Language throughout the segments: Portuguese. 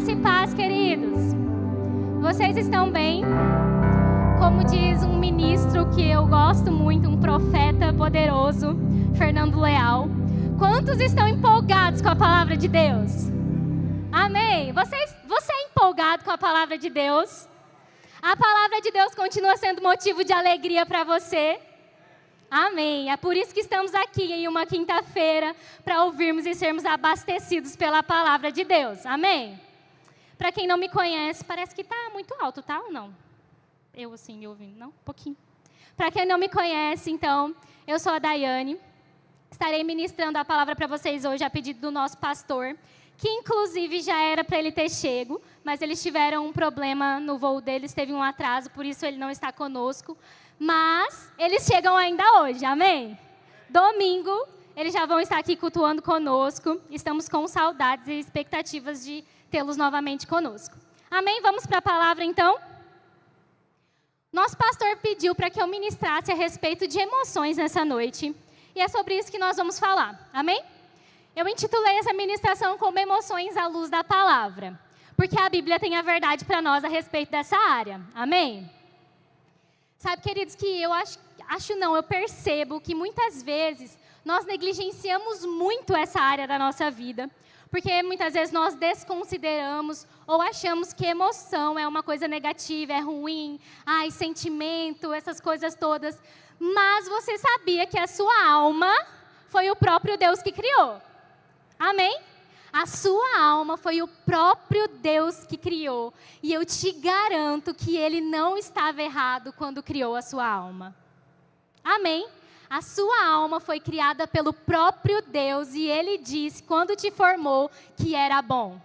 Graça e paz, queridos. Vocês estão bem? Como diz um ministro que eu gosto muito, um profeta poderoso, Fernando Leal. Quantos estão empolgados com a palavra de Deus? Amém. Você é empolgado com a palavra de Deus? A palavra de Deus continua sendo motivo de alegria para você? Amém. É por isso que estamos aqui em uma quinta-feira para ouvirmos e sermos abastecidos pela palavra de Deus. Amém? Para quem não me conhece, parece que está muito alto, tá ou não? Eu assim, me ouvindo, não? Um pouquinho. Para quem não me conhece, então, eu sou a Daiane. Estarei ministrando a palavra para vocês hoje a pedido do nosso pastor, que inclusive já era para ele ter chego, mas eles tiveram um problema no voo deles, teve um atraso, por isso ele não está conosco. Mas eles chegam ainda hoje, amém? Domingo, eles já vão estar aqui cultuando conosco. Estamos com saudades e expectativas de tê-los novamente conosco. Amém? Vamos para a palavra, então? Nosso pastor pediu para que eu ministrasse a respeito de emoções nessa noite. E é sobre isso que nós vamos falar, amém? Eu intitulei essa ministração como Emoções à Luz da Palavra. Porque a Bíblia tem a verdade para nós a respeito dessa área, amém? Sabe, queridos, que eu percebo que muitas vezes nós negligenciamos muito essa área da nossa vida, porque muitas vezes nós desconsideramos ou achamos que emoção é uma coisa negativa, é ruim, sentimento, essas coisas todas. Mas você sabia que a sua alma foi o próprio Deus que criou? Amém? A sua alma foi o próprio Deus que criou. E eu te garanto que Ele não estava errado quando criou a sua alma. Amém? A sua alma foi criada pelo próprio Deus e Ele disse, quando te formou, que era bom.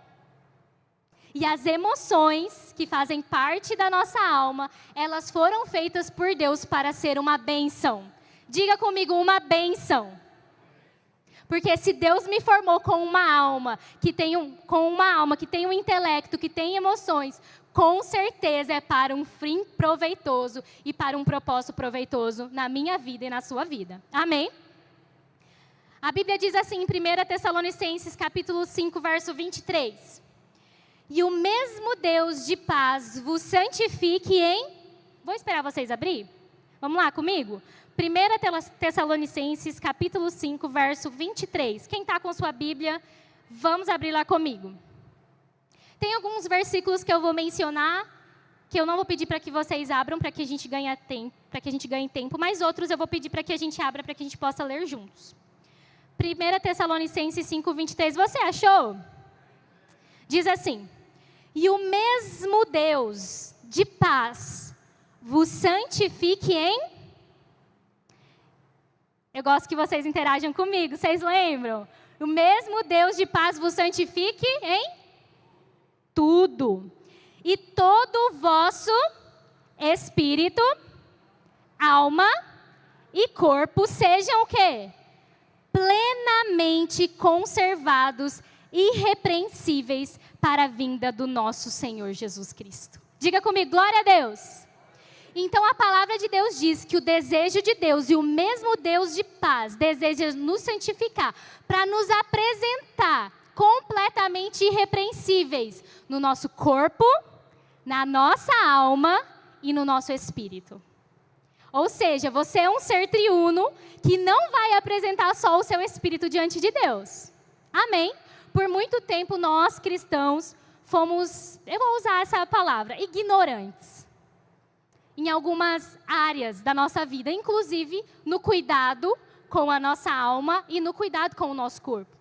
E as emoções que fazem parte da nossa alma, elas foram feitas por Deus para ser uma bênção. Diga comigo, uma bênção. Porque se Deus me formou com uma alma que tem um intelecto, que tem emoções, com certeza é para um fim proveitoso e para um propósito proveitoso na minha vida e na sua vida. Amém? A Bíblia diz assim em 1 Tessalonicenses capítulo 5, verso 23. E o mesmo Deus de paz vos santifique em... Vou esperar vocês abrir? Vamos lá comigo? 1 Tessalonicenses, capítulo 5, verso 23. Quem está com sua Bíblia, vamos abrir lá comigo. Tem alguns versículos que eu vou mencionar, que eu não vou pedir para que vocês abram, para que a gente ganhe tempo, mas outros eu vou pedir para que a gente abra, para que a gente possa ler juntos. 1 Tessalonicenses 5, 23. Você achou? Diz assim: E o mesmo Deus de paz vos santifique em... Eu gosto que vocês interajam comigo, vocês lembram? O mesmo Deus de paz vos santifique em tudo. E todo o vosso espírito, alma e corpo sejam o quê? Plenamente conservados, irrepreensíveis para a vinda do nosso Senhor Jesus Cristo. Diga comigo, glória a Deus. Então, a palavra de Deus diz que o desejo de Deus e o mesmo Deus de paz deseja nos santificar para nos apresentar completamente irrepreensíveis no nosso corpo, na nossa alma e no nosso espírito. Ou seja, você é um ser triuno que não vai apresentar só o seu espírito diante de Deus. Amém? Por muito tempo, nós cristãos fomos, eu vou usar essa palavra, ignorantes. Em algumas áreas da nossa vida, inclusive no cuidado com a nossa alma e no cuidado com o nosso corpo.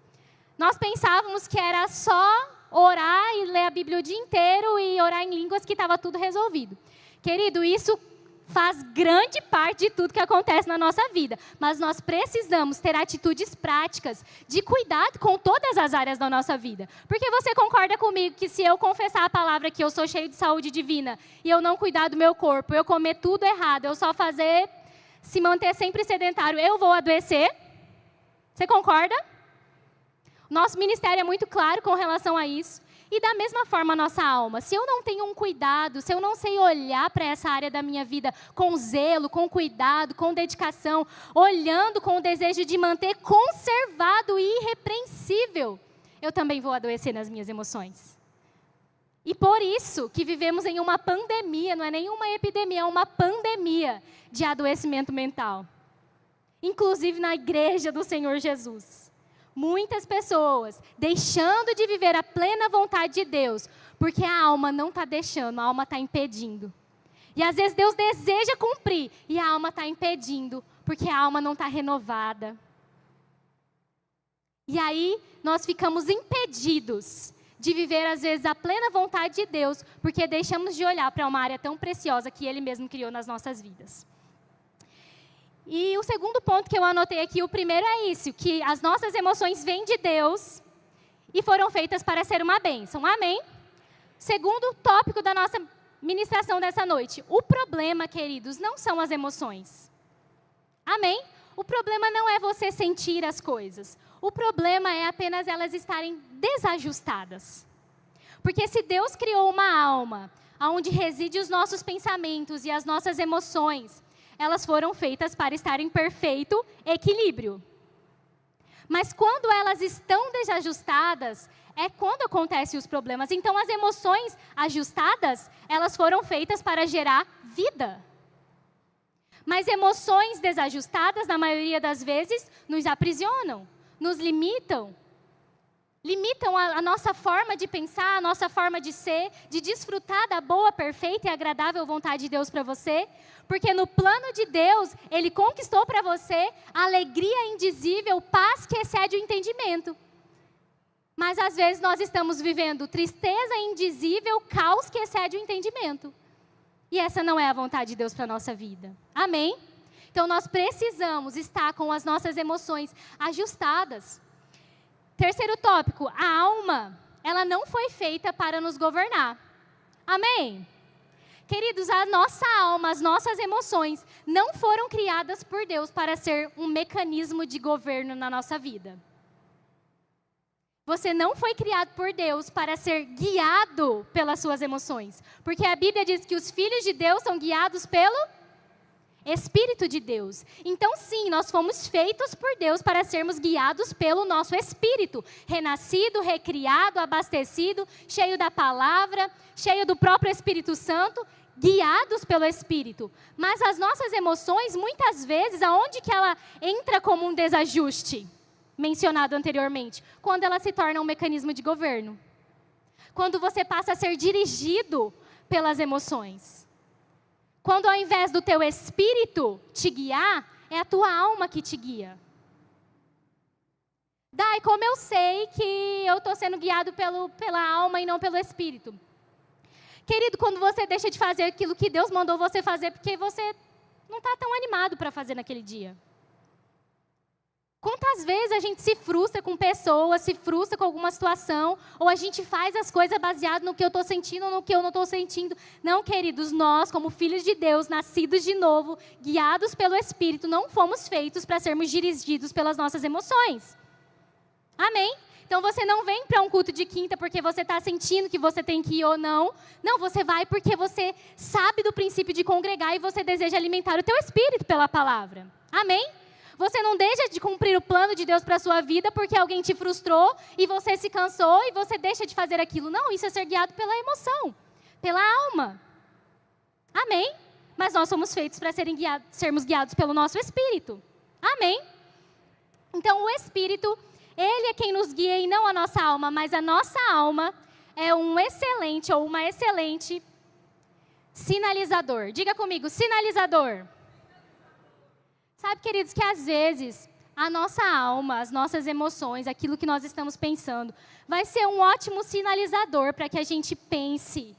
Nós pensávamos que era só orar e ler a Bíblia o dia inteiro e orar em línguas que estava tudo resolvido. Querido, isso faz grande parte de tudo que acontece na nossa vida. Mas nós precisamos ter atitudes práticas de cuidado com todas as áreas da nossa vida. Porque você concorda comigo que se eu confessar a palavra que eu sou cheio de saúde divina e eu não cuidar do meu corpo, eu comer tudo errado, eu só se manter sempre sedentário, eu vou adoecer? Você concorda? Nosso ministério é muito claro com relação a isso. E da mesma forma a nossa alma. Se eu não tenho um cuidado, se eu não sei olhar para essa área da minha vida com zelo, com cuidado, com dedicação, olhando com o desejo de manter conservado e irrepreensível, eu também vou adoecer nas minhas emoções. E por isso que vivemos em uma pandemia, não é nenhuma epidemia, é uma pandemia de adoecimento mental. Inclusive na igreja do Senhor Jesus. Muitas pessoas deixando de viver a plena vontade de Deus, porque a alma não está deixando, a alma está impedindo. E às vezes Deus deseja cumprir, e a alma está impedindo, porque a alma não está renovada. E aí nós ficamos impedidos de viver às vezes a plena vontade de Deus, porque deixamos de olhar para uma área tão preciosa que Ele mesmo criou nas nossas vidas. E o segundo ponto que eu anotei aqui, o primeiro é isso, que as nossas emoções vêm de Deus e foram feitas para ser uma bênção. Amém? Segundo tópico da nossa ministração dessa noite. O problema, queridos, não são as emoções. Amém? O problema não é você sentir as coisas. O problema é apenas elas estarem desajustadas. Porque se Deus criou uma alma, onde reside os nossos pensamentos e as nossas emoções, elas foram feitas para estar em perfeito equilíbrio. Mas quando elas estão desajustadas, é quando acontecem os problemas. Então, as emoções ajustadas, elas foram feitas para gerar vida. Mas emoções desajustadas, na maioria das vezes, nos aprisionam, nos limitam. Limitam a nossa forma de pensar, a nossa forma de ser, de desfrutar da boa, perfeita e agradável vontade de Deus para você. Porque no plano de Deus, Ele conquistou para você alegria indizível, paz que excede o entendimento. Mas às vezes nós estamos vivendo tristeza indizível, caos que excede o entendimento. E essa não é a vontade de Deus para a nossa vida. Amém? Então nós precisamos estar com as nossas emoções ajustadas. Terceiro tópico, a alma, ela não foi feita para nos governar. Amém? Queridos, a nossa alma, as nossas emoções não foram criadas por Deus para ser um mecanismo de governo na nossa vida. Você não foi criado por Deus para ser guiado pelas suas emoções. Porque a Bíblia diz que os filhos de Deus são guiados pelo Espírito de Deus. Então sim, nós fomos feitos por Deus para sermos guiados pelo nosso Espírito. Renascido, recriado, abastecido, cheio da palavra, cheio do próprio Espírito Santo, guiados pelo Espírito. Mas as nossas emoções, muitas vezes, aonde que ela entra como um desajuste? Mencionado anteriormente, quando ela se torna um mecanismo de governo. Quando você passa a ser dirigido pelas emoções. Quando ao invés do teu espírito te guiar, é a tua alma que te guia. Dai, como eu sei que eu estou sendo guiado pela alma e não pelo espírito? Querido, quando você deixa de fazer aquilo que Deus mandou você fazer, porque você não está tão animado para fazer naquele dia. Quantas vezes a gente se frustra com pessoas, se frustra com alguma situação, ou a gente faz as coisas baseado no que eu estou sentindo ou no que eu não estou sentindo. Não, queridos, nós, como filhos de Deus, nascidos de novo, guiados pelo Espírito, não fomos feitos para sermos dirigidos pelas nossas emoções. Amém? Então você não vem para um culto de quinta porque você está sentindo que você tem que ir ou não. Não, você vai porque você sabe do princípio de congregar e você deseja alimentar o teu espírito pela palavra. Amém? Você não deixa de cumprir o plano de Deus para a sua vida porque alguém te frustrou e você se cansou e você deixa de fazer aquilo. Não, isso é ser guiado pela emoção, pela alma. Amém? Mas nós somos feitos para sermos guiados pelo nosso espírito. Amém? Então o espírito, ele é quem nos guia e não a nossa alma, mas a nossa alma é um excelente ou uma excelente sinalizador. Diga comigo, sinalizador. Sabe, queridos, que às vezes a nossa alma, as nossas emoções, aquilo que nós estamos pensando, vai ser um ótimo sinalizador para que a gente pense.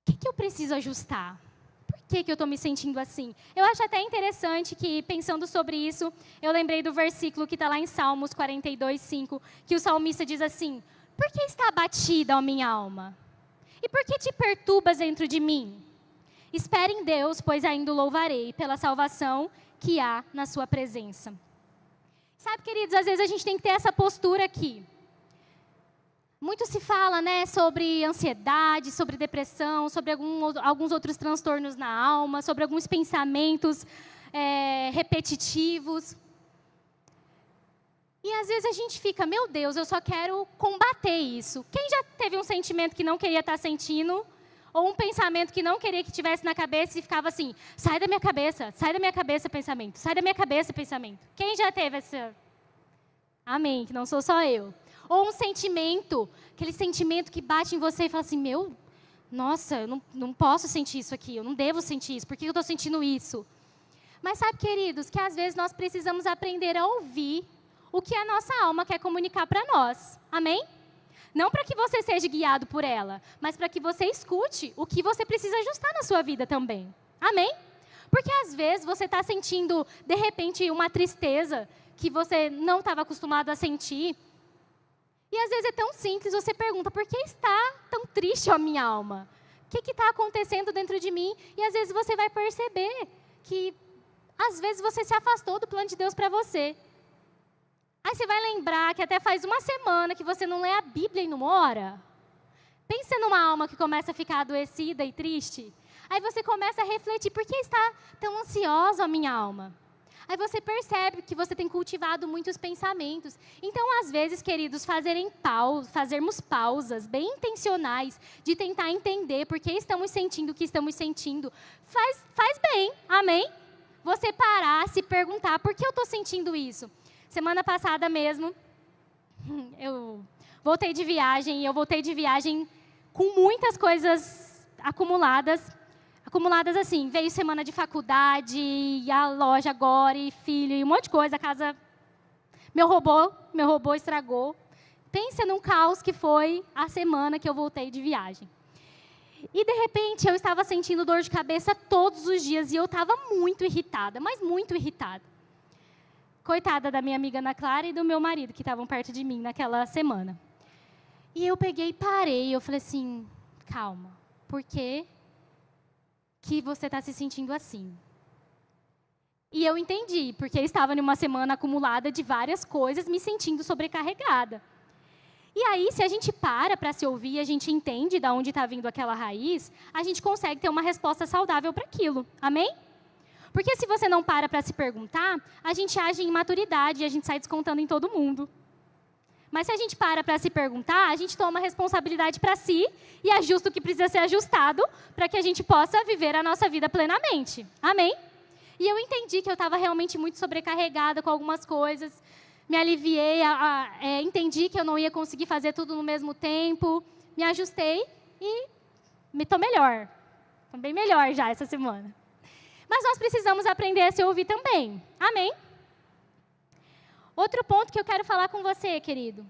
O que eu preciso ajustar? Por que eu estou me sentindo assim? Eu acho até interessante que, pensando sobre isso, eu lembrei do versículo que está lá em Salmos 42:5, que o salmista diz assim: por que está abatida a minha alma? E por que te perturbas dentro de mim? Espere em Deus, pois ainda o louvarei pela salvação que há na sua presença. Sabe, queridos, às vezes a gente tem que ter essa postura aqui. Muito se fala, né, sobre ansiedade, sobre depressão, sobre alguns outros transtornos na alma, sobre alguns pensamentos repetitivos. E às vezes a gente fica, meu Deus, eu só quero combater isso. Quem já teve um sentimento que não queria estar sentindo, ou um pensamento que não queria que tivesse na cabeça e ficava assim, sai da minha cabeça, pensamento, sai da minha cabeça, pensamento. Quem já teve essa? Amém, que não sou só eu. Ou um sentimento, aquele sentimento que bate em você e fala assim, nossa, eu não posso sentir isso aqui, eu não devo sentir isso, por que eu estou sentindo isso? Mas sabe, queridos, que às vezes nós precisamos aprender a ouvir o que a nossa alma quer comunicar para nós. Amém? Não para que você seja guiado por ela, mas para que você escute o que você precisa ajustar na sua vida também. Amém? Porque às vezes você está sentindo, de repente, uma tristeza que você não estava acostumado a sentir. E às vezes é tão simples, você pergunta, por que está tão triste a minha alma? O que está acontecendo dentro de mim? E às vezes você vai perceber que, às vezes, você se afastou do plano de Deus para você. Aí você vai lembrar que até faz uma semana que você não lê a Bíblia e não ora. Pensa numa alma que começa a ficar adoecida e triste. Aí você começa a refletir, por que está tão ansiosa a minha alma? Aí você percebe que você tem cultivado muitos pensamentos. Então, às vezes, queridos, fazermos pausas bem intencionais de tentar entender por que estamos sentindo o que estamos sentindo, faz bem, amém? Você parar, se perguntar, por que eu estou sentindo isso? Semana passada mesmo, eu voltei de viagem, e eu voltei de viagem com muitas coisas acumuladas assim, veio semana de faculdade, e a loja agora, e filho, e um monte de coisa, a casa, meu robô estragou. Pensa num caos que foi a semana que eu voltei de viagem. E, de repente, eu estava sentindo dor de cabeça todos os dias, e eu estava muito irritada, mas muito irritada. Coitada da minha amiga Ana Clara e do meu marido, que estavam perto de mim naquela semana. E eu peguei e parei, eu falei assim, calma, por que você está se sentindo assim? E eu entendi, porque eu estava numa semana acumulada de várias coisas, me sentindo sobrecarregada. E aí, se a gente para se ouvir, a gente entende de onde está vindo aquela raiz, a gente consegue ter uma resposta saudável para aquilo. Amém? Porque se você não para se perguntar, a gente age em imaturidade e a gente sai descontando em todo mundo. Mas se a gente para se perguntar, a gente toma responsabilidade para si e ajusta o que precisa ser ajustado para que a gente possa viver a nossa vida plenamente. Amém? E eu entendi que eu estava realmente muito sobrecarregada com algumas coisas. Me aliviei, entendi que eu não ia conseguir fazer tudo no mesmo tempo. Me ajustei e estou melhor. Estou bem melhor já essa semana. Mas nós precisamos aprender a se ouvir também. Amém? Outro ponto que eu quero falar com você, querido.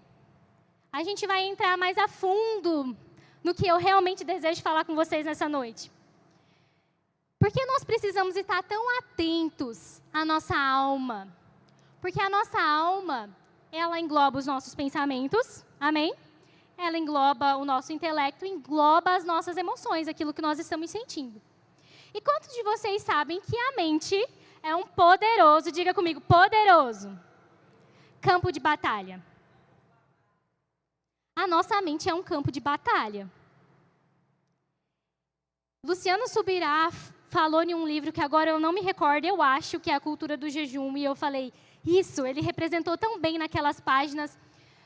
A gente vai entrar mais a fundo no que eu realmente desejo falar com vocês nessa noite. Porque nós precisamos estar tão atentos à nossa alma. Porque a nossa alma, ela engloba os nossos pensamentos. Amém? Ela engloba o nosso intelecto, engloba as nossas emoções, aquilo que nós estamos sentindo. E quantos de vocês sabem que a mente é um poderoso, diga comigo, poderoso, campo de batalha? A nossa mente é um campo de batalha. Luciano Subirá falou em um livro que agora eu não me recordo, eu acho que é A Cultura do Jejum, e eu falei, isso, ele representou tão bem naquelas páginas,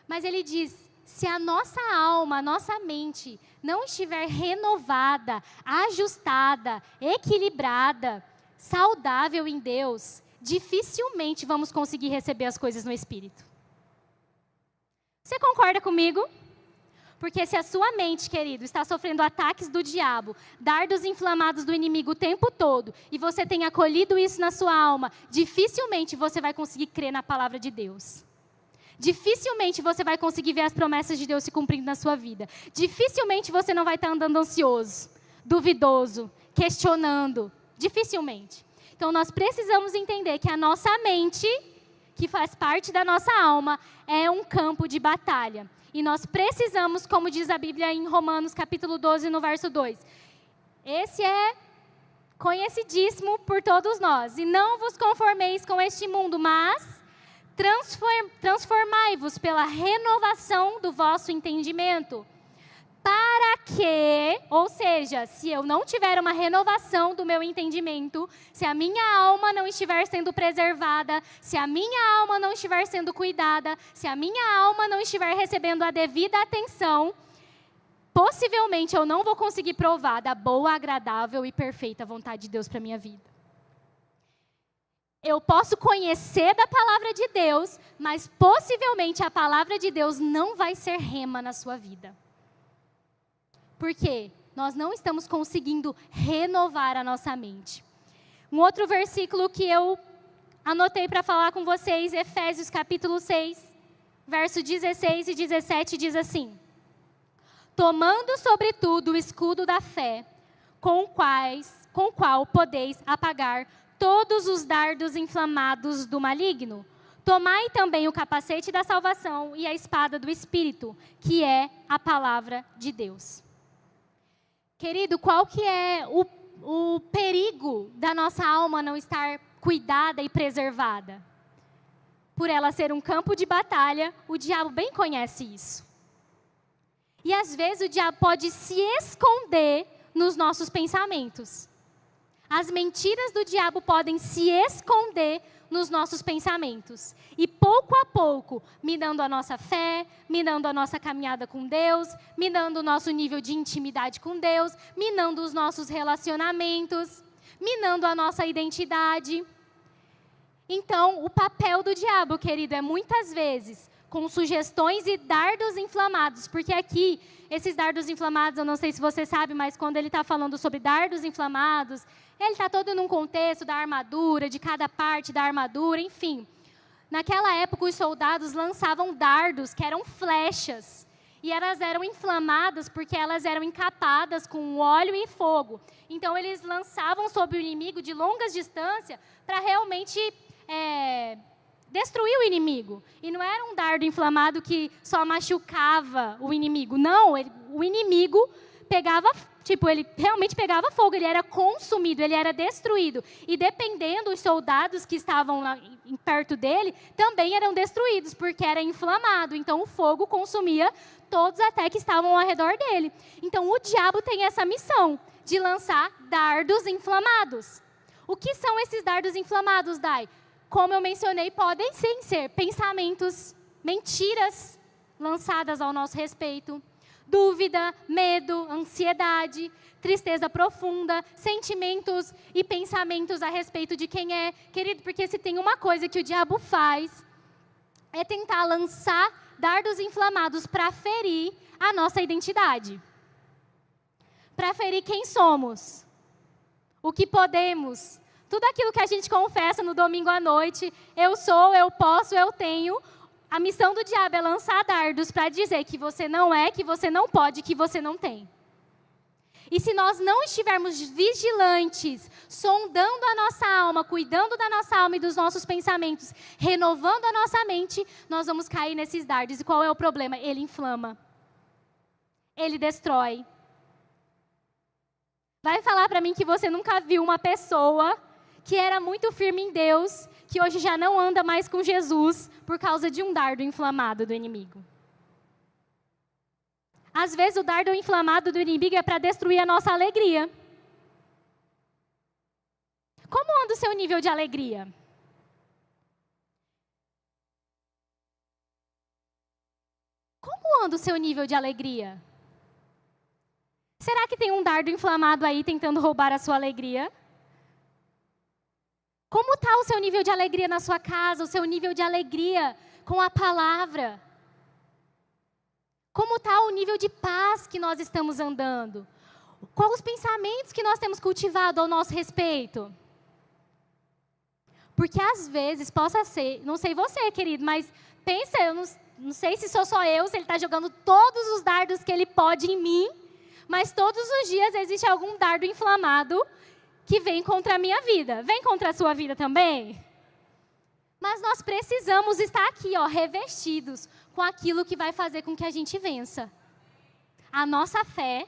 mas ele diz, se a nossa alma, a nossa mente não estiver renovada, ajustada, equilibrada, saudável em Deus, dificilmente vamos conseguir receber as coisas no Espírito. Você concorda comigo? Porque se a sua mente, querido, está sofrendo ataques do diabo, dardos inflamados do inimigo o tempo todo, e você tem acolhido isso na sua alma, dificilmente você vai conseguir crer na palavra de Deus. Dificilmente você vai conseguir ver as promessas de Deus se cumprindo na sua vida. Dificilmente você não vai estar andando ansioso, duvidoso, questionando. Dificilmente. Então, nós precisamos entender que a nossa mente, que faz parte da nossa alma, é um campo de batalha. E nós precisamos, como diz a Bíblia em Romanos, capítulo 12, no verso 2. Esse é conhecidíssimo por todos nós. E não vos conformeis com este mundo, mas transformai-vos pela renovação do vosso entendimento, para para que, ou seja, se eu não tiver uma renovação do meu entendimento, se a minha alma não estiver sendo preservada, se a minha alma não estiver sendo cuidada, se a minha alma não estiver recebendo a devida atenção, possivelmente eu não vou conseguir provar da boa, agradável e perfeita vontade de Deus para a minha vida. Eu posso conhecer da palavra de Deus, mas possivelmente a palavra de Deus não vai ser rema na sua vida. Por quê? Nós não estamos conseguindo renovar a nossa mente. Um outro versículo que eu anotei para falar com vocês, Efésios capítulo 6, verso 16 e 17, diz assim: tomando sobretudo o escudo da fé, com o qual podeis apagar todos os dardos inflamados do maligno. Tomai também o capacete da salvação e a espada do Espírito, que é a palavra de Deus. Querido, qual que é o perigo da nossa alma não estar cuidada e preservada? Por ela ser um campo de batalha, o diabo bem conhece isso. E às vezes o diabo pode se esconder nos nossos pensamentos. As mentiras do diabo podem se esconder nos nossos pensamentos. E pouco a pouco, minando a nossa fé, minando a nossa caminhada com Deus, minando o nosso nível de intimidade com Deus, minando os nossos relacionamentos, minando a nossa identidade. Então, o papel do diabo, querido, é muitas vezes com sugestões e dardos inflamados, porque aqui, esses dardos inflamados, eu não sei se você sabe, mas quando ele está falando sobre dardos inflamados, ele está todo num contexto da armadura, de cada parte da armadura, enfim. Naquela época, os soldados lançavam dardos, que eram flechas, e elas eram inflamadas porque elas eram encapadas com óleo e fogo. Então, eles lançavam sobre o inimigo de longas distâncias para realmente destruir o inimigo. E não era um dardo inflamado que só machucava o inimigo. Não, o inimigo pegava, ele realmente pegava fogo, ele era consumido, ele era destruído. E dependendo, os soldados que estavam lá, perto dele, também eram destruídos, porque era inflamado. Então, o fogo consumia todos até que estavam ao redor dele. Então, o diabo tem essa missão de lançar dardos inflamados. O que são esses dardos inflamados, Dai? Como eu mencionei, podem sim ser pensamentos, mentiras lançadas ao nosso respeito, dúvida, medo, ansiedade, tristeza profunda, sentimentos e pensamentos a respeito de quem é. Querido, porque se tem uma coisa que o diabo faz, é tentar lançar dardos inflamados para ferir a nossa identidade. Para ferir quem somos, o que podemos. Tudo aquilo que a gente confessa no domingo à noite, eu sou, eu posso, eu tenho. A missão do diabo é lançar dardos para dizer que você não é, que você não pode, que você não tem. E se nós não estivermos vigilantes, sondando a nossa alma, cuidando da nossa alma e dos nossos pensamentos, renovando a nossa mente, nós vamos cair nesses dardos. E qual é o problema? Ele inflama. Ele destrói. Vai falar para mim que você nunca viu uma pessoa que era muito firme em Deus, que hoje já não anda mais com Jesus por causa de um dardo inflamado do inimigo. Às vezes o dardo inflamado do inimigo é para destruir a nossa alegria. Como anda o seu nível de alegria? Como anda o seu nível de alegria? Será que tem um dardo inflamado aí tentando roubar a sua alegria? Como está o seu nível de alegria na sua casa, o seu nível de alegria com a palavra? Como está o nível de paz que nós estamos andando? Quais os pensamentos que nós temos cultivado ao nosso respeito? Porque às vezes possa ser, não sei você, querido, mas pensa, eu não sei se sou só eu, se ele está jogando todos os dardos que ele pode em mim, mas todos os dias existe algum dardo inflamado que vem contra a minha vida. Vem contra a sua vida também? Mas nós precisamos estar aqui, revestidos com aquilo que vai fazer com que a gente vença. A nossa fé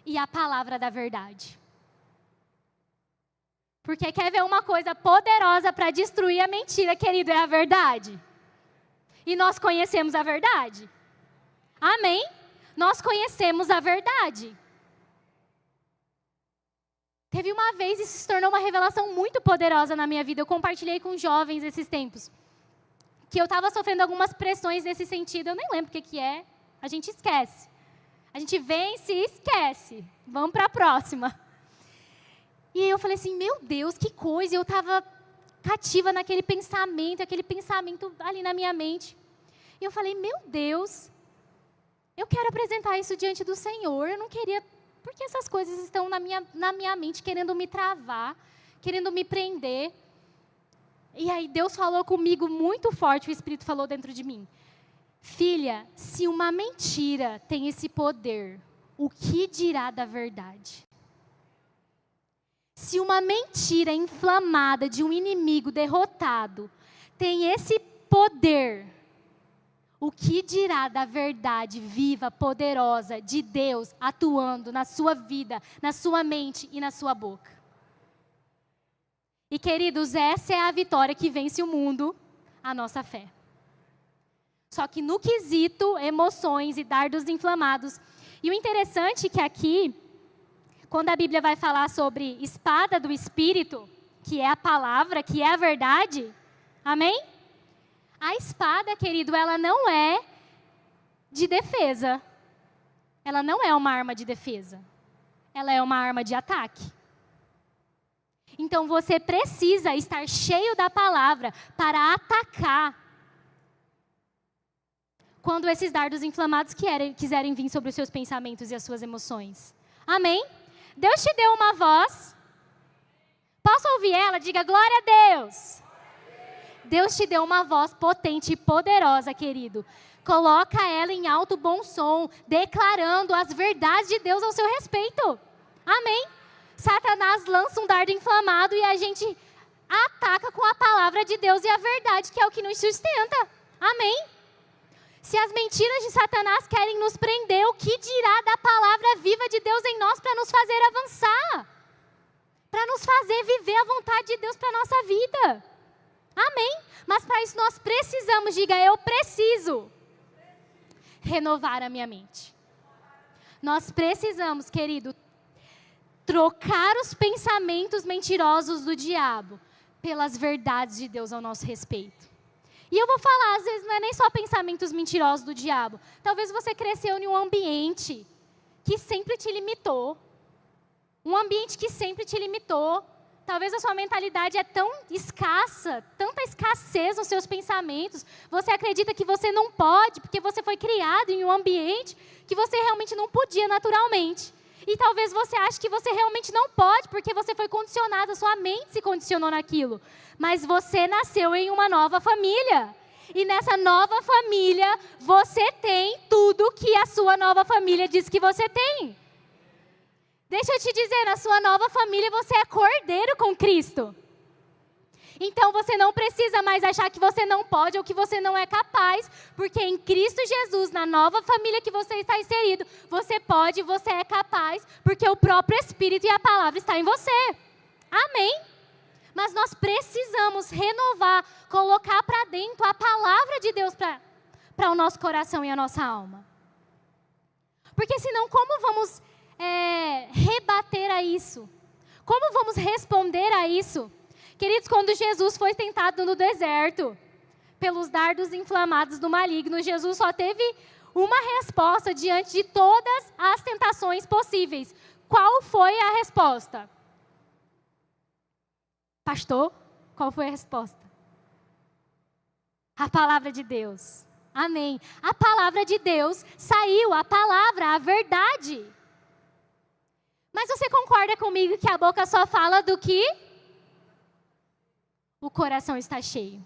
e a palavra da verdade. Porque quer ver uma coisa poderosa para destruir a mentira, querido, é a verdade. E nós conhecemos a verdade. Amém? nós conhecemos a verdade. Teve uma vez, isso se tornou uma revelação muito poderosa na minha vida. Eu compartilhei com jovens esses tempos. Que eu estava sofrendo algumas pressões nesse sentido. Eu nem lembro o que é. A gente esquece. A gente vence e esquece. Vamos para a próxima. E aí eu falei assim, meu Deus, que coisa. Eu estava cativa naquele pensamento, aquele pensamento ali na minha mente. E eu falei, meu Deus, eu quero apresentar isso diante do Senhor. Eu não queria, porque essas coisas estão na minha mente, querendo me travar, querendo me prender. E aí Deus falou comigo muito forte, o Espírito falou dentro de mim. Filha, se uma mentira tem esse poder, o que dirá da verdade? Se uma mentira inflamada de um inimigo derrotado tem esse poder, o que dirá da verdade viva, poderosa de Deus atuando na sua vida, na sua mente e na sua boca? E queridos, essa é a vitória que vence o mundo, a nossa fé. Só que no quesito, emoções e dardos inflamados. E o interessante é que aqui, quando a Bíblia vai falar sobre espada do Espírito, que é a palavra, que é a verdade, amém? A espada, querido, ela não é de defesa. Ela não é uma arma de defesa. Ela é uma arma de ataque. Então você precisa estar cheio da palavra para atacar quando esses dardos inflamados quiserem vir sobre os seus pensamentos e as suas emoções. Amém? Deus te deu uma voz. Posso ouvir ela? Diga glória a Deus. Deus te deu uma voz potente e poderosa, querido. Coloca ela em alto bom som, declarando as verdades de Deus ao seu respeito. Amém? Satanás lança um dardo inflamado e a gente ataca com a palavra de Deus e a verdade, que é o que nos sustenta. Amém? Se as mentiras de Satanás querem nos prender, o que dirá da palavra viva de Deus em nós para nos fazer avançar? Para nos fazer viver a vontade de Deus para a nossa vida. Amém? Mas para isso nós precisamos, diga, eu preciso renovar a minha mente. Nós precisamos, querido, trocar os pensamentos mentirosos do diabo pelas verdades de Deus ao nosso respeito. E eu vou falar, às vezes não é nem só pensamentos mentirosos do diabo. Talvez você cresceu em um ambiente que sempre te limitou. Um ambiente que sempre te limitou. Talvez a sua mentalidade é tão escassa, tanta escassez nos seus pensamentos. Você acredita que você não pode, porque você foi criado em um ambiente que você realmente não podia naturalmente. E talvez você ache que você realmente não pode, porque você foi condicionado, a sua mente se condicionou naquilo. Mas você nasceu em uma nova família. E nessa nova família, você tem tudo que a sua nova família diz que você tem. Deixa eu te dizer, na sua nova família, você é cordeiro com Cristo. Então você não precisa mais achar que você não pode ou que você não é capaz, porque em Cristo Jesus, na nova família que você está inserido, você pode e você é capaz, porque o próprio Espírito e a palavra está em você. Amém? Mas nós precisamos renovar, colocar para dentro a palavra de Deus para o nosso coração e a nossa alma. Porque senão como vamos rebater a isso? Como vamos responder a isso? Queridos, quando Jesus foi tentado no deserto, pelos dardos inflamados do maligno, Jesus só teve uma resposta diante de todas as tentações possíveis. Qual foi a resposta? Pastor, qual foi a resposta? A palavra de Deus. Amém. A palavra de Deus saiu, a palavra, a verdade. Mas você concorda comigo que a boca só fala do que o coração está cheio?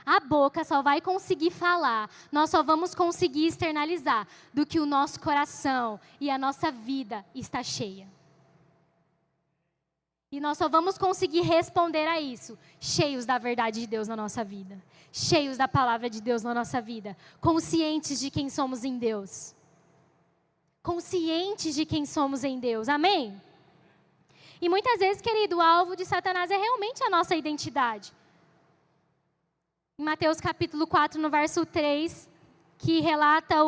A boca só vai conseguir falar, nós só vamos conseguir externalizar do que o nosso coração e a nossa vida está cheia. E nós só vamos conseguir responder a isso, cheios da verdade de Deus na nossa vida. Cheios da palavra de Deus na nossa vida. Conscientes de quem somos em Deus. Conscientes de quem somos em Deus. Amém? E muitas vezes, querido, o alvo de Satanás é realmente a nossa identidade. Em Mateus capítulo 4, no verso 3, que relata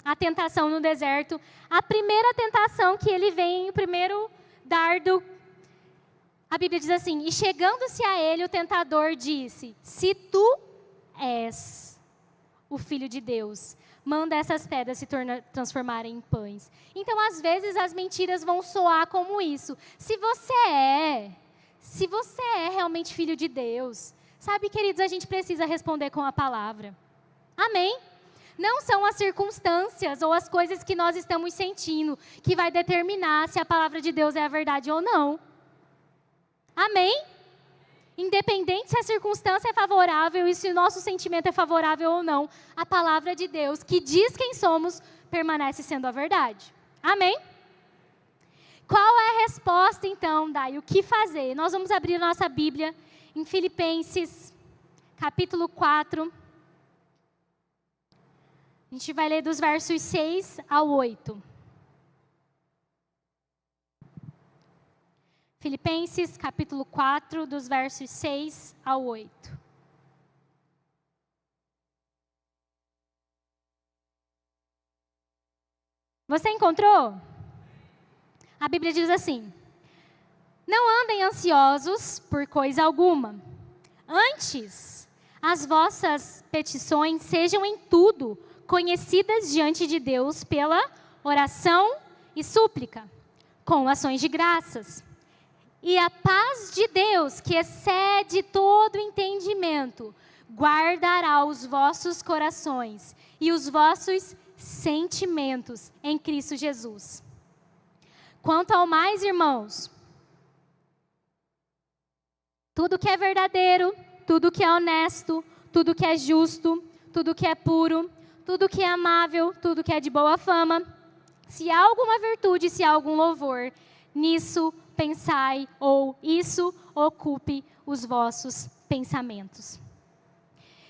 a tentação no deserto, a primeira tentação que ele vem, o primeiro dardo, a Bíblia diz assim: e chegando-se a ele, o tentador disse: se tu és o Filho de Deus, manda essas pedras se transformarem em pães. Então, às vezes, as mentiras vão soar como isso. Se você é realmente filho de Deus, sabe, queridos, a gente precisa responder com a palavra. Amém? Não são as circunstâncias ou as coisas que nós estamos sentindo que vai determinar se a palavra de Deus é a verdade ou não. Amém? Independente se a circunstância é favorável e se o nosso sentimento é favorável ou não, a palavra de Deus, que diz quem somos, permanece sendo a verdade. Amém? Qual é a resposta, então, Dai? O que fazer? Nós vamos abrir nossa Bíblia em Filipenses, capítulo 4. A gente vai ler dos versos 6 ao 8. Filipenses, capítulo 4, dos versos 6 ao 8. Você encontrou? A Bíblia diz assim: não andem ansiosos por coisa alguma. Antes, as vossas petições sejam em tudo conhecidas diante de Deus pela oração e súplica, com ações de graças. E a paz de Deus, que excede todo entendimento, guardará os vossos corações e os vossos sentimentos em Cristo Jesus. Quanto ao mais, irmãos, tudo que é verdadeiro, tudo que é honesto, tudo que é justo, tudo que é puro, tudo que é amável, tudo que é de boa fama, se há alguma virtude, se há algum louvor, nisso pensai, ou isso ocupe os vossos pensamentos.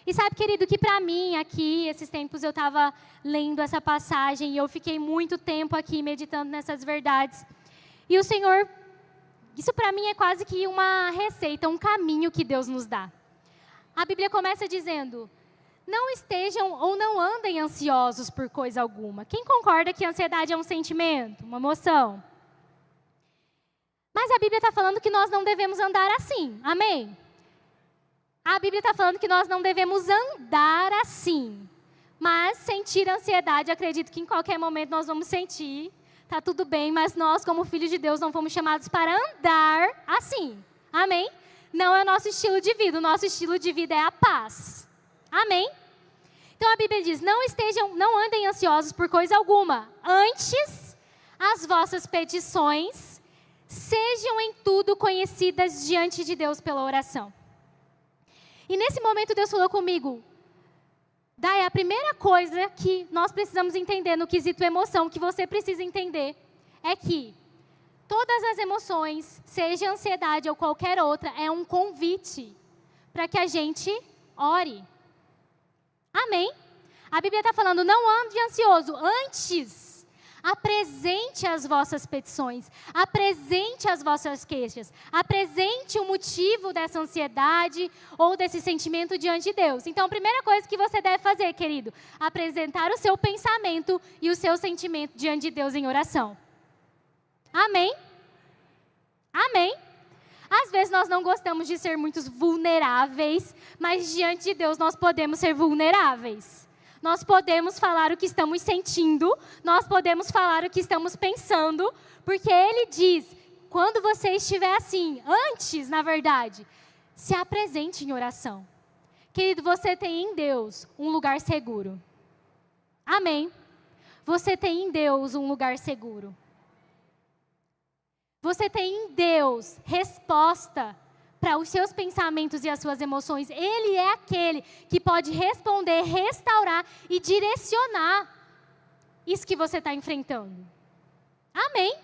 E sabe, querido, que para mim aqui, esses tempos eu estava lendo essa passagem e eu fiquei muito tempo aqui meditando nessas verdades. E o Senhor, isso para mim é quase que uma receita, um caminho que Deus nos dá. A Bíblia começa dizendo: não estejam ou não andem ansiosos por coisa alguma. Quem concorda que a ansiedade é um sentimento, uma emoção? Mas a Bíblia está falando que nós não devemos andar assim, amém? A Bíblia está falando que nós não devemos andar assim. Mas sentir ansiedade, acredito que em qualquer momento nós vamos sentir. Está tudo bem, mas nós, como filhos de Deus, não fomos chamados para andar assim, amém? Não é o nosso estilo de vida, o nosso estilo de vida é a paz, amém? Então a Bíblia diz: não andem ansiosos por coisa alguma. Antes, as vossas petições sejam em tudo conhecidas diante de Deus pela oração. E nesse momento Deus falou comigo: Dai, a primeira coisa que nós precisamos entender no quesito emoção, que você precisa entender, é que todas as emoções, seja ansiedade ou qualquer outra, é um convite para que a gente ore. Amém? A Bíblia está falando: não ande ansioso. Antes, apresente as vossas petições, apresente as vossas queixas, apresente o motivo dessa ansiedade ou desse sentimento diante de Deus. Então, a primeira coisa que você deve fazer, querido, apresentar o seu pensamento e o seu sentimento diante de Deus em oração. Amém? Amém? Às vezes nós não gostamos de ser muito vulneráveis, mas diante de Deus nós podemos ser vulneráveis. Nós podemos falar o que estamos sentindo, nós podemos falar o que estamos pensando, porque Ele diz: quando você estiver assim, antes, na verdade, se apresente em oração. Querido, você tem em Deus um lugar seguro. Amém? Você tem em Deus um lugar seguro. Você tem em Deus resposta para os seus pensamentos e as suas emoções. Ele é aquele que pode responder, restaurar e direcionar isso que você está enfrentando. Amém?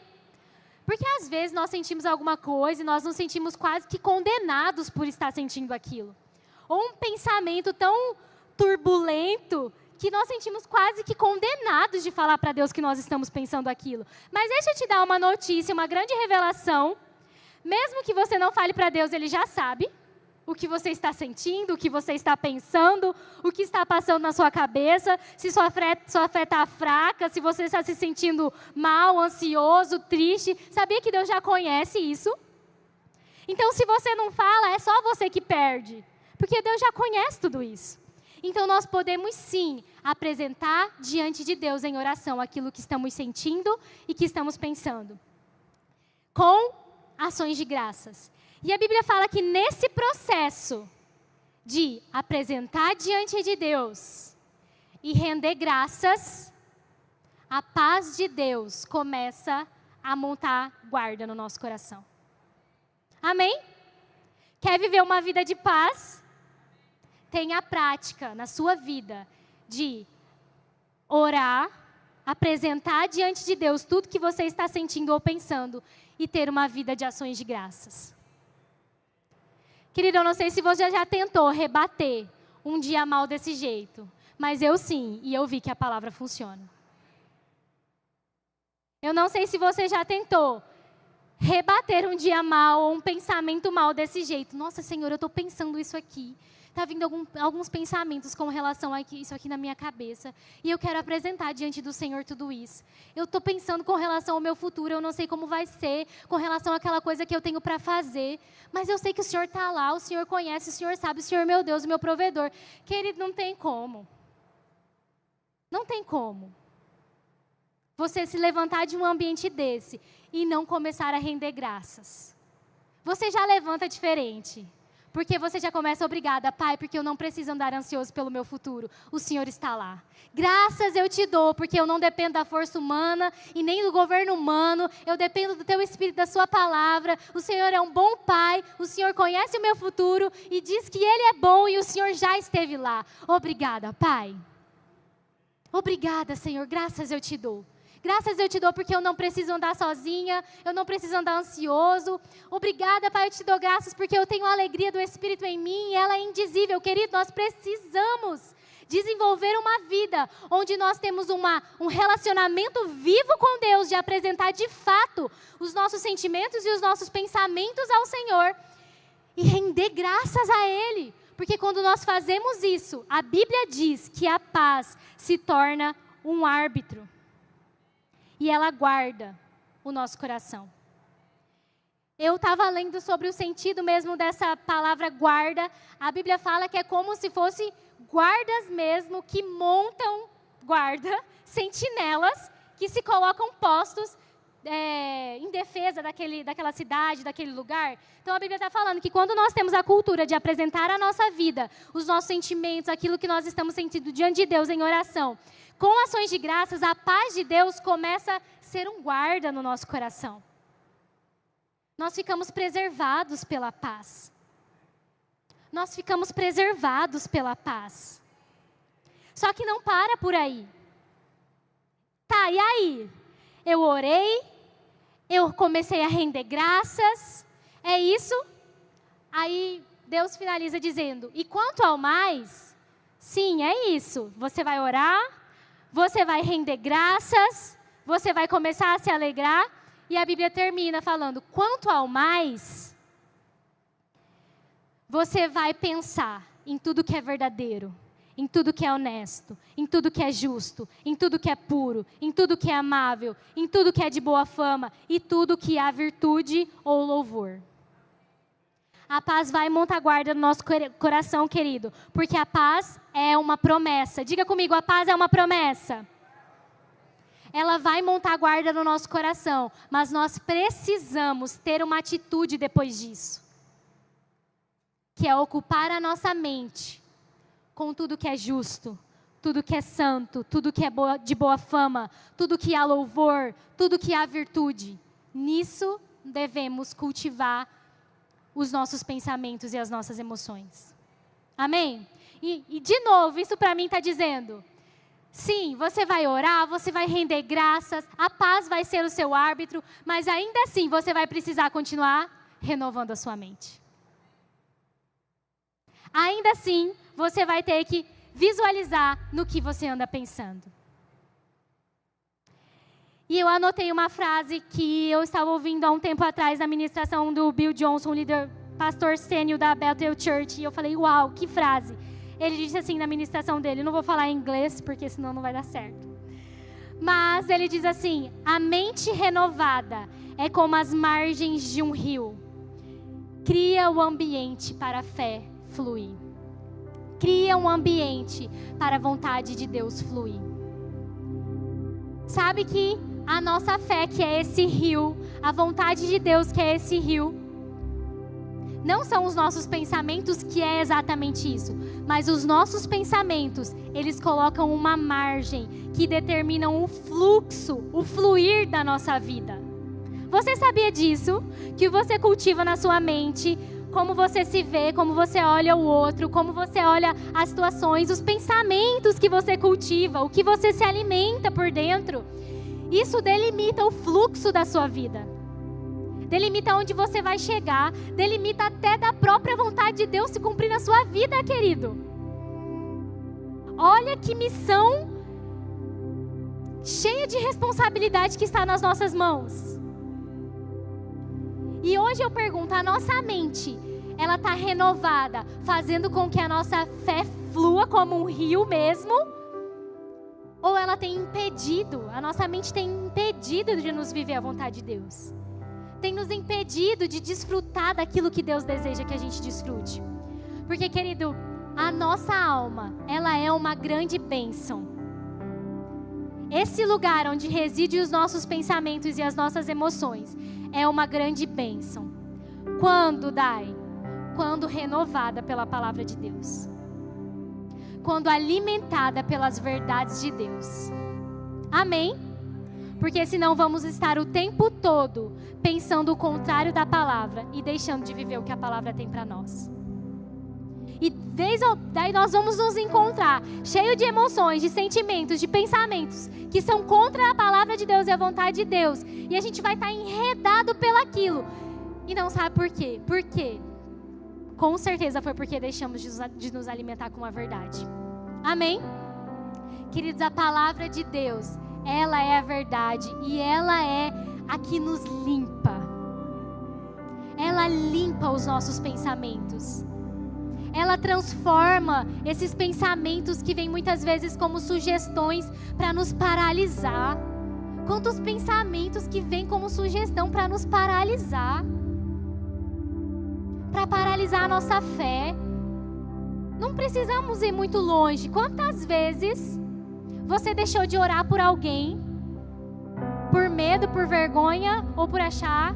Porque às vezes nós sentimos alguma coisa e nós nos sentimos quase que condenados por estar sentindo aquilo. Ou um pensamento tão turbulento que nós sentimos quase que condenados de falar para Deus que nós estamos pensando aquilo. Mas deixa eu te dar uma notícia, uma grande revelação. Mesmo que você não fale para Deus, Ele já sabe. o que você está sentindo, o que você está pensando, o que está passando na sua cabeça, se sua fé está fraca, se você está se sentindo mal, ansioso, triste. Sabia que Deus já conhece isso? Então, se você não fala, é só você que perde, porque Deus já conhece tudo isso. Então, nós podemos sim apresentar diante de Deus em oração aquilo que estamos sentindo e que estamos pensando, com ações de graças. E a Bíblia fala que nesse processo de apresentar diante de Deus e render graças, a paz de Deus começa a montar guarda no nosso coração. Amém? Quer viver uma vida de paz? Tenha a prática na sua vida de orar, apresentar diante de Deus tudo que você está sentindo ou pensando e ter uma vida de ações de graças. Querido, eu não sei se você já tentou rebater um dia mal desse jeito, mas eu sim, e eu vi que a palavra funciona. Eu não sei se você já tentou rebater um dia mal ou um pensamento mal desse jeito. Nossa, Senhor, eu estou pensando isso aqui. Está vindo alguns pensamentos com relação a isso aqui na minha cabeça. E eu quero apresentar diante do Senhor tudo isso. Eu estou pensando com relação ao meu futuro, eu não sei como vai ser, com relação àquela coisa que eu tenho para fazer. Mas eu sei que o Senhor está lá, o Senhor conhece, o Senhor sabe, o Senhor é meu Deus, o meu provedor. Querido, não tem como. Não tem como você se levantar de um ambiente desse e não começar a render graças. Você já levanta diferente. Porque você já começa, obrigada, Pai, porque eu não preciso andar ansioso pelo meu futuro. O Senhor está lá. Graças eu te dou, porque eu não dependo da força humana e nem do governo humano. Eu dependo do teu Espírito, da sua palavra. O Senhor é um bom Pai. O Senhor conhece o meu futuro e diz que Ele é bom e o Senhor já esteve lá. Obrigada, Pai. Obrigada, Senhor. Graças eu te dou. Graças eu te dou porque eu não preciso andar sozinha, eu não preciso andar ansioso. Obrigada, Pai, eu te dou graças porque eu tenho a alegria do Espírito em mim e ela é indizível. Querido, nós precisamos desenvolver uma vida onde nós temos um relacionamento vivo com Deus, de apresentar de fato os nossos sentimentos e os nossos pensamentos ao Senhor e render graças a Ele. Porque quando nós fazemos isso, a Bíblia diz que a paz se torna um árbitro. E ela guarda o nosso coração. Eu estava lendo sobre o sentido mesmo dessa palavra guarda. A Bíblia fala que é como se fosse guardas mesmo que montam guarda, sentinelas, que se colocam postos em defesa daquela cidade, daquele lugar. Então a Bíblia está falando que quando nós temos a cultura de apresentar a nossa vida, os nossos sentimentos, aquilo que nós estamos sentindo diante de Deus em oração, com ações de graças, a paz de Deus começa a ser um guarda no nosso coração. Nós ficamos preservados pela paz. Nós ficamos preservados pela paz. Só que não para por aí. Tá, e aí? Eu orei, eu comecei a render graças, é isso? Aí Deus finaliza dizendo, e quanto ao mais, sim, é isso. Você vai orar, você vai render graças, você vai começar a se alegrar, e a Bíblia termina falando, quanto ao mais, você vai pensar em tudo que é verdadeiro, em tudo que é honesto, em tudo que é justo, em tudo que é puro, em tudo que é amável, em tudo que é de boa fama, e tudo que há virtude ou louvor. A paz vai montar guarda no nosso coração, querido, porque a paz é uma promessa. Diga comigo, a paz é uma promessa. Ela vai montar guarda no nosso coração, mas nós precisamos ter uma atitude depois disso, que é ocupar a nossa mente com tudo que é justo, tudo que é santo, tudo que é de boa fama, tudo que há louvor, tudo que há virtude. Nisso devemos cultivar os nossos pensamentos e as nossas emoções. Amém? E de novo, isso para mim está dizendo, sim, você vai orar, você vai render graças, a paz vai ser o seu árbitro, mas ainda assim você vai precisar continuar renovando a sua mente. Ainda assim, você vai ter que visualizar no que você anda pensando. E eu anotei uma frase que eu estava ouvindo há um tempo atrás na ministração do Bill Johnson, um líder pastor sênior da Bethel Church, e eu falei, uau, que frase. Ele disse assim na ministração dele, não vou falar em inglês, porque senão não vai dar certo. Mas ele diz assim, a mente renovada é como as margens de um rio. Cria o ambiente para a fé fluir. Cria um ambiente para a vontade de Deus fluir. Sabe que a nossa fé, que é esse rio, a vontade de Deus, que é esse rio, não são os nossos pensamentos, que é exatamente isso, mas os nossos pensamentos, eles colocam uma margem que determinam o fluxo, o fluir da nossa vida. Você sabia disso? Que você cultiva na sua mente, como você se vê, como você olha o outro, como você olha as situações, os pensamentos que você cultiva, o que você se alimenta por dentro. Isso delimita o fluxo da sua vida. Delimita onde você vai chegar, delimita até da própria vontade de Deus se cumprir na sua vida, querido. Olha que missão cheia de responsabilidade que está nas nossas mãos. E hoje eu pergunto, a nossa mente, ela está renovada, fazendo com que a nossa fé flua como um rio mesmo? Ou ela tem impedido, a nossa mente tem impedido de nos viver a vontade de Deus? Tem nos impedido de desfrutar daquilo que Deus deseja que a gente desfrute. Porque, querido, a nossa alma, ela é uma grande bênção. Esse lugar onde residem os nossos pensamentos e as nossas emoções é uma grande bênção. Quando, Dai? Quando renovada pela palavra de Deus. Quando alimentada pelas verdades de Deus. Amém? Porque senão vamos estar o tempo todo pensando o contrário da palavra e deixando de viver o que a palavra tem para nós. E daí nós vamos nos encontrar cheio de emoções, de sentimentos, de pensamentos que são contra a palavra de Deus e a vontade de Deus. E a gente vai estar enredado pelaquilo. E não sabe por quê. Por quê? Com certeza foi porque deixamos de nos alimentar com a verdade. Amém? Queridos, a palavra de Deus, ela é a verdade e ela é a que nos limpa. Ela limpa os nossos pensamentos. Ela transforma esses pensamentos que vêm muitas vezes como sugestões para nos paralisar. Quantos pensamentos que vêm como sugestão para nos paralisar? Para paralisar a nossa fé. Não precisamos ir muito longe. Quantas vezes você deixou de orar por alguém por medo, por vergonha ou por achar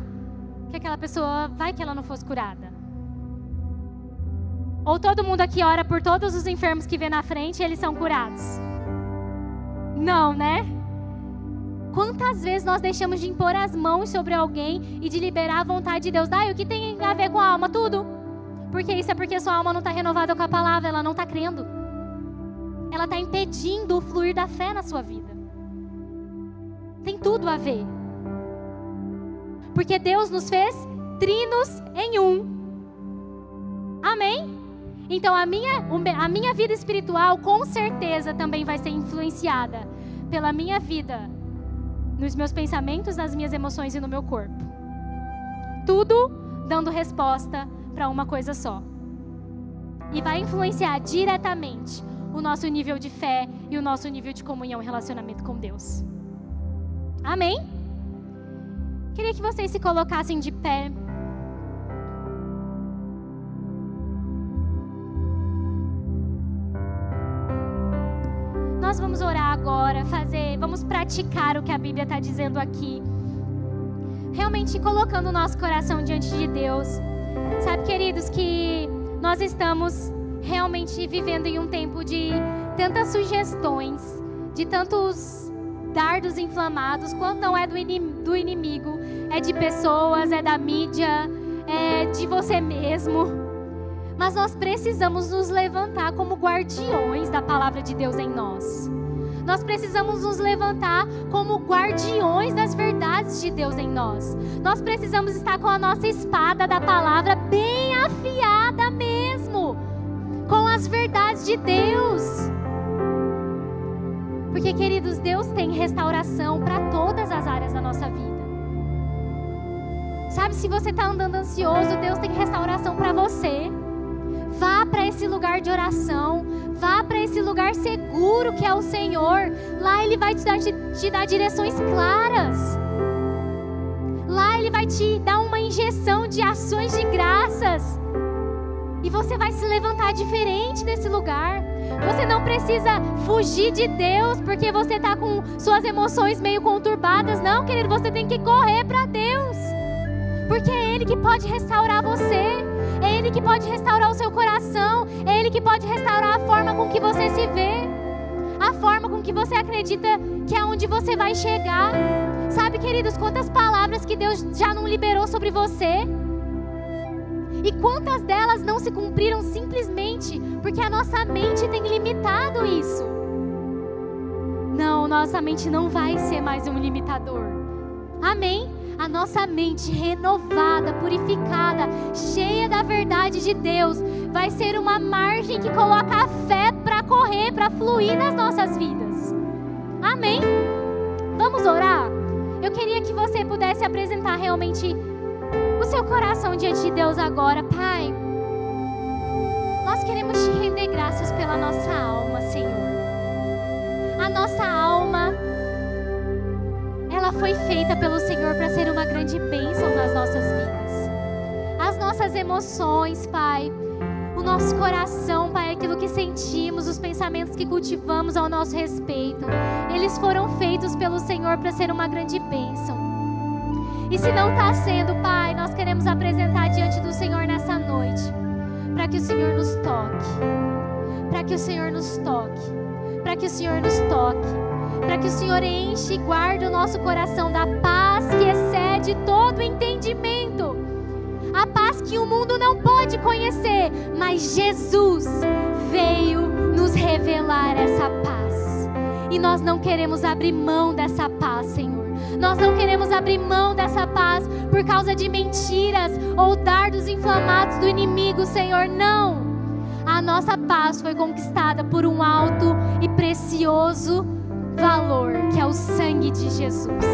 que aquela pessoa, vai que ela não fosse curada? Ou todo mundo aqui ora por todos os enfermos que vê na frente e eles são curados? Não, né? Quantas vezes nós deixamos de impor as mãos sobre alguém e de liberar a vontade de Deus? O que tem a ver com a alma? Tudo. Porque isso é porque sua alma não está renovada com a palavra, ela não está crendo. Ela está impedindo o fluir da fé na sua vida. Tem tudo a ver. Porque Deus nos fez trinos em um. Amém? Então a minha vida espiritual com certeza também vai ser influenciada pela minha vida, nos meus pensamentos, nas minhas emoções e no meu corpo. Tudo dando resposta para uma coisa só. E vai influenciar diretamente o nosso nível de fé e o nosso nível de comunhão e relacionamento com Deus. Amém? Queria que vocês se colocassem de pé. Nós vamos orar agora, vamos praticar o que a Bíblia está dizendo aqui. Realmente colocando o nosso coração diante de Deus. Sabe, queridos, que nós estamos realmente vivendo em um tempo de tantas sugestões, de tantos dardos inflamados, quando não é do inimigo, é de pessoas, é da mídia, é de você mesmo. Mas nós precisamos nos levantar como guardiões da palavra de Deus em nós. Nós precisamos nos levantar como guardiões das verdades de Deus em nós. Nós precisamos estar com a nossa espada da palavra bem afiada mesmo, com as verdades de Deus. Porque, queridos, Deus tem restauração para todas as áreas da nossa vida. Sabe, se você está andando ansioso, Deus tem restauração para você. Vá para esse lugar de oração. Vá para esse lugar seguro que é o Senhor. Lá Ele vai te dar direções claras. Lá Ele vai te dar uma injeção de ações de graças. E você vai se levantar diferente nesse lugar. Você não precisa fugir de Deus porque você está com suas emoções meio conturbadas. Não, querido, você tem que correr para Deus. Porque é Ele que pode restaurar você. É Ele que pode restaurar o seu coração. É Ele que pode restaurar a forma com que você se vê. A forma com que você acredita que é onde você vai chegar. Sabe, queridos, quantas palavras que Deus já não liberou sobre você? E quantas delas não se cumpriram simplesmente porque a nossa mente tem limitado isso? Não, nossa mente não vai ser mais um limitador. Amém? A nossa mente renovada, purificada, cheia da verdade de Deus, vai ser uma margem que coloca a fé para correr, para fluir nas nossas vidas. Amém? Vamos orar? Eu queria que você pudesse apresentar realmente o seu coração diante de Deus agora. Pai, nós queremos te render graças pela nossa alma, Senhor. A nossa alma, ela foi feita pelo Senhor para ser uma grande bênção nas nossas vidas. As nossas emoções, Pai, o nosso coração, Pai, aquilo que sentimos, os pensamentos que cultivamos ao nosso respeito, eles foram feitos pelo Senhor para ser uma grande bênção. E se não está sendo, Pai, nós queremos apresentar diante do Senhor nessa noite, para que o Senhor nos toque, para que o Senhor nos toque, para que o Senhor nos toque, para que o Senhor enche e guarde o nosso coração da paz que excede todo entendimento, a paz que o mundo não pode conhecer, mas Jesus veio nos revelar essa paz, e nós não queremos abrir mão dessa paz, Senhor. Nós não queremos abrir mão dessa paz por causa de mentiras ou dardos inflamados do inimigo, Senhor, não. A nossa paz foi conquistada por um alto e precioso valor, que é o sangue de Jesus.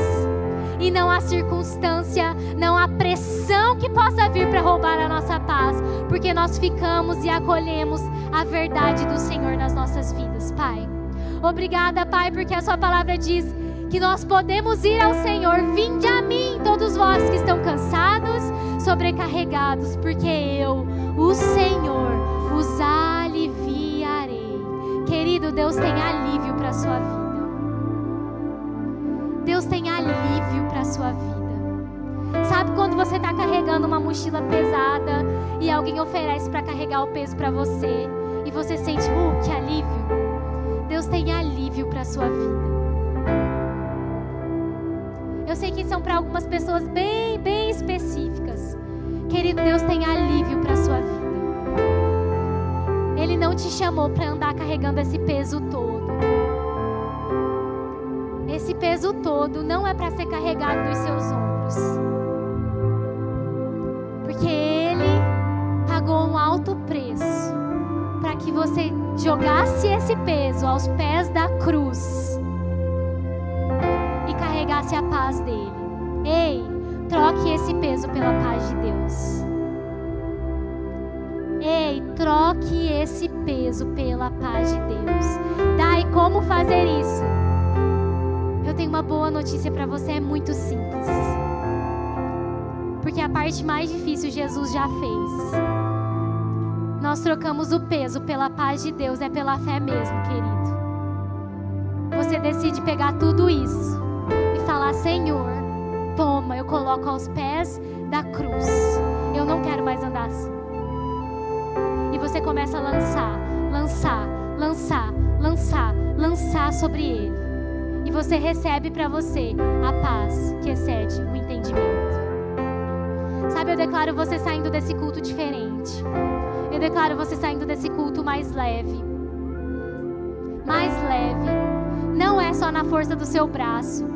E não há circunstância, não há pressão que possa vir para roubar a nossa paz, porque nós ficamos e acolhemos a verdade do Senhor nas nossas vidas, Pai. Obrigada, Pai, porque a sua palavra diz que nós podemos ir ao Senhor. Vinde a mim, todos vós que estão cansados, sobrecarregados, porque eu, o Senhor, os aliviarei. Querido, Deus tem alívio para a sua vida. Deus tem alívio para a sua vida. Sabe quando você está carregando uma mochila pesada e alguém oferece para carregar o peso para você e você sente, que alívio? Deus tem alívio para a sua vida. Eu sei que são para algumas pessoas bem, bem específicas. Querido, Deus tem alívio para a sua vida. Ele não te chamou para andar carregando esse peso todo. Esse peso todo não é para ser carregado nos seus ombros. Porque Ele pagou um alto preço para que você jogasse esse peso aos pés da cruz e carregasse a paz dele. Ei, troque esse peso pela paz de Deus. Ei, troque esse peso pela paz de Deus. Daí, como fazer isso? Eu tenho uma boa notícia para você, é muito simples. Porque a parte mais difícil Jesus já fez. Nós trocamos o peso pela paz de Deus, é pela fé mesmo, querido. Você decide pegar tudo isso e falar: Senhor, toma, eu coloco aos pés da cruz. Eu não quero mais andar assim. E você começa a lançar sobre Ele. E você recebe para você a paz que excede o entendimento. Sabe, eu declaro você saindo desse culto diferente. Eu declaro você saindo desse culto mais leve. Mais leve. Não é só na força do seu braço.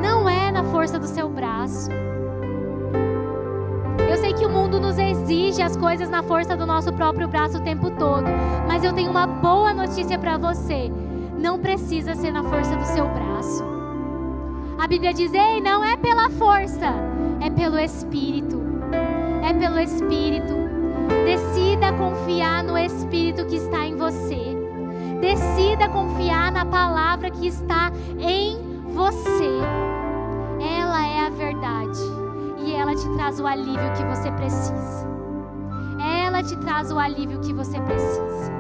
Não é na força do seu braço. Eu sei que o mundo nos exige as coisas na força do nosso próprio braço o tempo todo. Mas eu tenho uma boa notícia para você. Não precisa ser na força do seu braço. A Bíblia diz: ei, não é pela força, É pelo Espírito. É pelo Espírito. Decida confiar no Espírito que está em você. Decida confiar na palavra que está em você. Ela é a verdade. E ela te traz o alívio que você precisa. Ela te traz o alívio que você precisa.